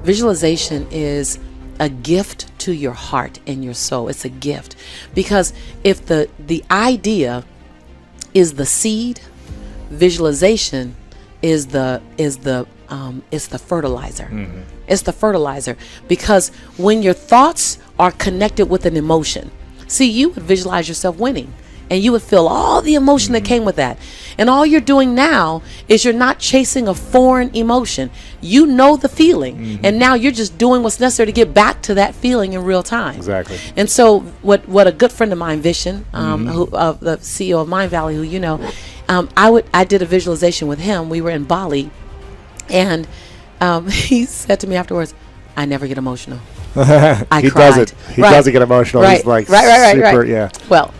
Visualization is a gift to your heart and your soul. It's a gift, because if the idea is the seed, visualization is the fertilizer. Mm-hmm. It's the fertilizer, because when your thoughts are connected with an emotion, see, you would visualize yourself winning, and you would feel all the emotion that came with that. And all you're doing now is you're not chasing a foreign emotion. You know the feeling, and now you're just doing what's necessary to get back to that feeling in real time. Exactly. And so what a good friend of mine, Vishen, who, the CEO of Mind Valley, who you know, I did a visualization with him. We were in Bali, and he said to me afterwards, "I never get emotional." He doesn't. He doesn't get emotional. Right. He's like Right. yeah. Well,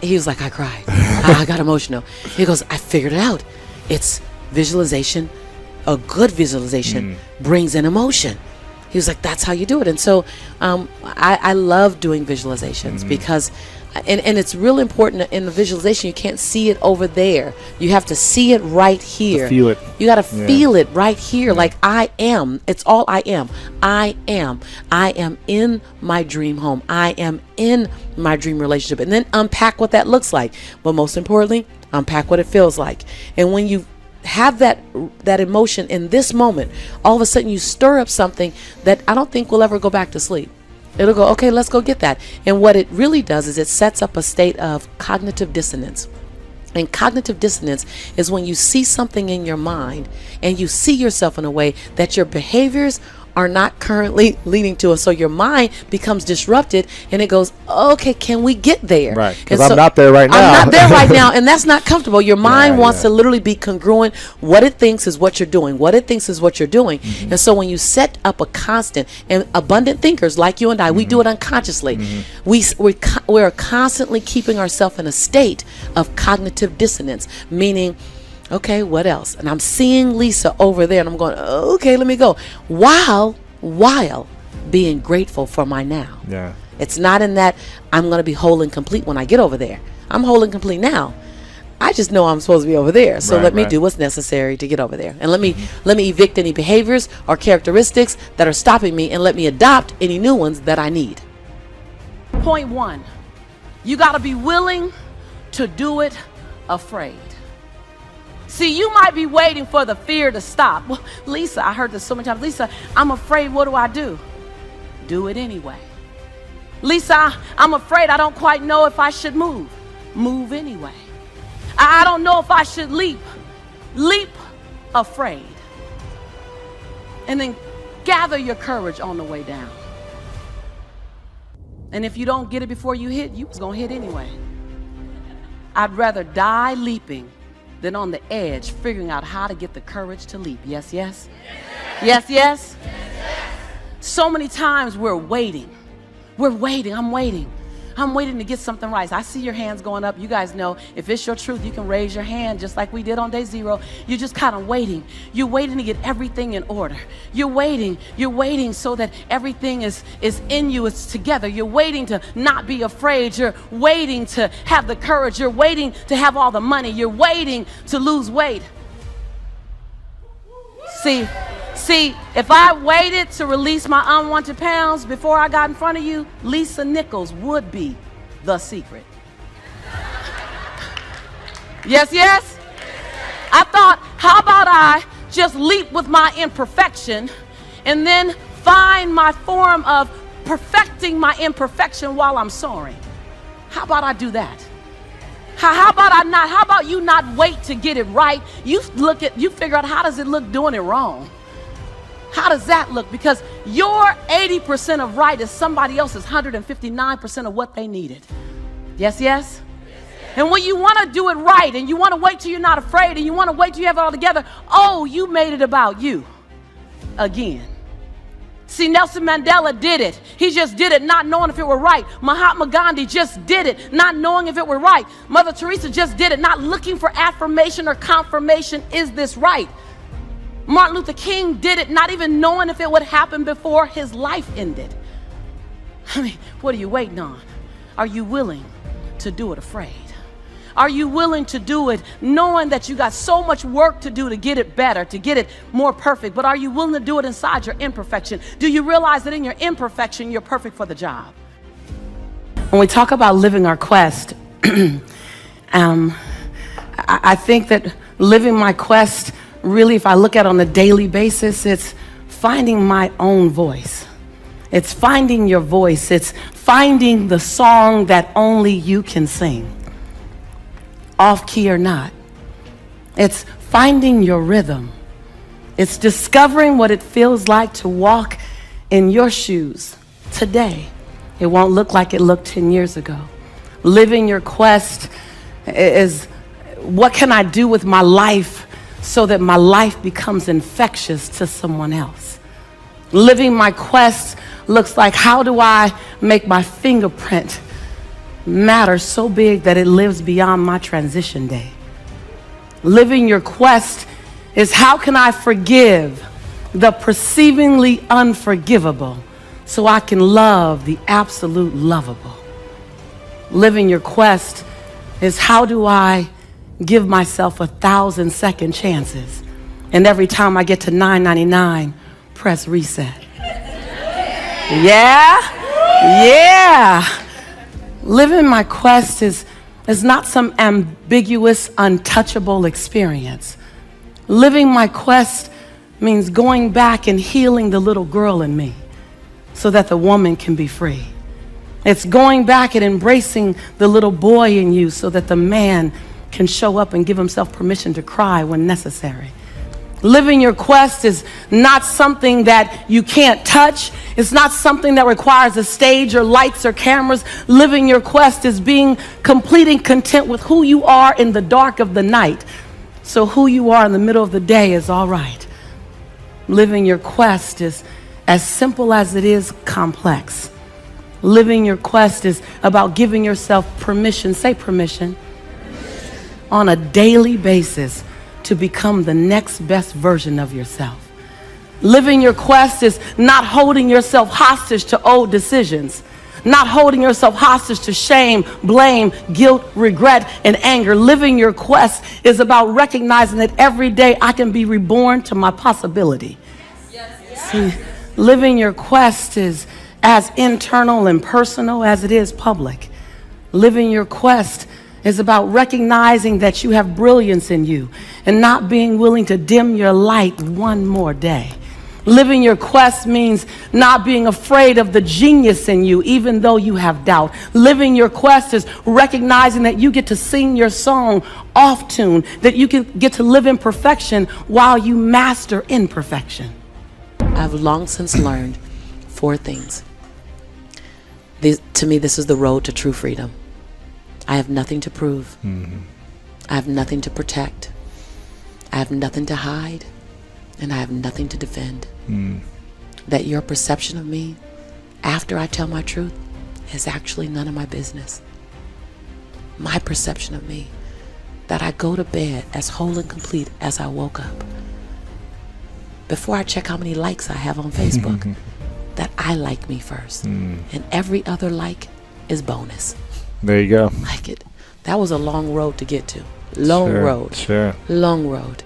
he was like, "I cried. I got emotional." He goes, "I figured it out. It's visualization. A good visualization brings an emotion." He was like, "That's how you do it." And so I love doing visualizations because, and it's real important in the visualization. You can't see it over there. You have to see it right here. To feel it. You got to feel it right here. Like I am. It's all I am. I am. I am in my dream home. I am in my dream relationship. And then unpack what that looks like. But most importantly, unpack what it feels like. And when you have that emotion in this moment, all of a sudden you stir up something that I don't think will ever go back to sleep. It'll go, okay, let's go get that. And what it really does is it sets up a state of cognitive dissonance. And cognitive dissonance is when you see something in your mind and you see yourself in a way that your behaviors are not currently leading to it. So your mind becomes disrupted and it goes, okay, can we get there? Right, because I'm not there right now. I'm not there right now, and that's not comfortable. Your mind wants to literally be congruent. What it thinks is what you're doing. What it thinks is what you're doing. And so when you set up a constant, and abundant thinkers like you and I, we do it unconsciously. We're constantly keeping ourselves in a state of cognitive dissonance, meaning, okay, what else? And I'm seeing Lisa over there, and I'm going, okay, let me go. While being grateful for my now. Yeah. It's not in that I'm going to be whole and complete when I get over there. I'm whole and complete now. I just know I'm supposed to be over there. So let me do what's necessary to get over there. And let me evict any behaviors or characteristics that are stopping me, and let me adopt any new ones that I need. Point 1, you got to be willing to do it afraid. See, you might be waiting for the fear to stop. Well, Lisa, I heard this so many times. Lisa, I'm afraid. What do? Do it anyway. Lisa, I'm afraid. I don't quite know if I should move. Move anyway. I don't know if I should leap. Leap afraid. And then gather your courage on the way down. And if you don't get it before you hit, you was going to hit anyway. I'd rather die leaping than on the edge figuring out how to get the courage to leap. Yes, yes? Yes, yes? So many times we're waiting. I'm waiting to get something right. I see your hands going up. You guys know if it's your truth, you can raise your hand just like we did on day 0. You're just kind of waiting. You're waiting to get everything in order. You're waiting so that everything is in you, it's together. You're waiting to not be afraid. You're waiting to have the courage. You're waiting to have all the money. You're waiting to lose weight. See, if I waited to release my unwanted pounds before I got in front of you, Lisa Nichols would be the secret. Yes, yes? I thought, how about I just leap with my imperfection and then find my form of perfecting my imperfection while I'm soaring? How about I do that? How about you not wait to get it right? You figure out, how does it look doing it wrong? How does that look? Because your 80% of right is somebody else's 159% of what they needed. Yes, yes? And when you want to do it right, and you want to wait till you're not afraid, and you want to wait till you have it all together, oh, you made it about you again. See, Nelson Mandela did it. He just did it not knowing if it were right. Mahatma Gandhi just did it not knowing if it were right. Mother Teresa just did it not looking for affirmation or confirmation. Is this right? Martin Luther King did it not even knowing if it would happen before his life ended. I mean, what are you waiting on? Are you willing to do it afraid? Are you willing to do it knowing that you got so much work to do to get it better, to get it more perfect? But are you willing to do it inside your imperfection? Do you realize that in your imperfection, you're perfect for the job? When we talk about living our quest, I think that living my quest, really, if I look at it on a daily basis, it's finding my own voice. It's finding your voice. It's finding the song that only you can sing, off key or not. It's finding your rhythm. It's discovering what it feels like to walk in your shoes today. It won't look like it looked 10 years ago. Living your quest is, what can I do with my life so that my life becomes infectious to someone else? Living my quest looks like, how do I make my fingerprint matter so big that it lives beyond my transition day? Living your quest is, how can I forgive the perceivingly unforgivable so I can love the absolute lovable? Living your quest is, how do I give myself 1,000 second chances, and every time I get to 999, press reset? Yeah. Living my quest is not some ambiguous, untouchable experience. Living my quest means going back and healing the little girl in me so that the woman can be free. It's going back and embracing the little boy in you so that the man can show up and give himself permission to cry when necessary. Living your quest is not something that you can't touch. It's not something that requires a stage or lights or cameras. Living your quest is being complete and content with who you are in the dark of the night, so who you are in the middle of the day is all right. Living your quest is as simple as it is complex. Living your quest is about giving yourself permission, say permission, on a daily basis to become the next best version of yourself. Living your quest is not holding yourself hostage to old decisions, not holding yourself hostage to shame, blame, guilt, regret, and anger. Living your quest is about recognizing that every day I can be reborn to my possibility. See, living your quest is as internal and personal as it is public. Living your quest is about recognizing that you have brilliance in you and not being willing to dim your light one more day. Living your quest means not being afraid of the genius in you, even though you have doubt. Living your quest is recognizing that you get to sing your song off tune, that you can get to live in perfection while you master imperfection. I've long since learned 4 things. To me, this is the road to true freedom. I have nothing to prove. I have nothing to protect. I have nothing to hide. And I have nothing to defend. That your perception of me after I tell my truth is actually none of my business. My perception of me, that I go to bed as whole and complete as I woke up. Before I check how many likes I have on Facebook, that I like me first. And every other like is bonus. There you go. Like it. That was a long road to get to. Long road. Sure. Long road.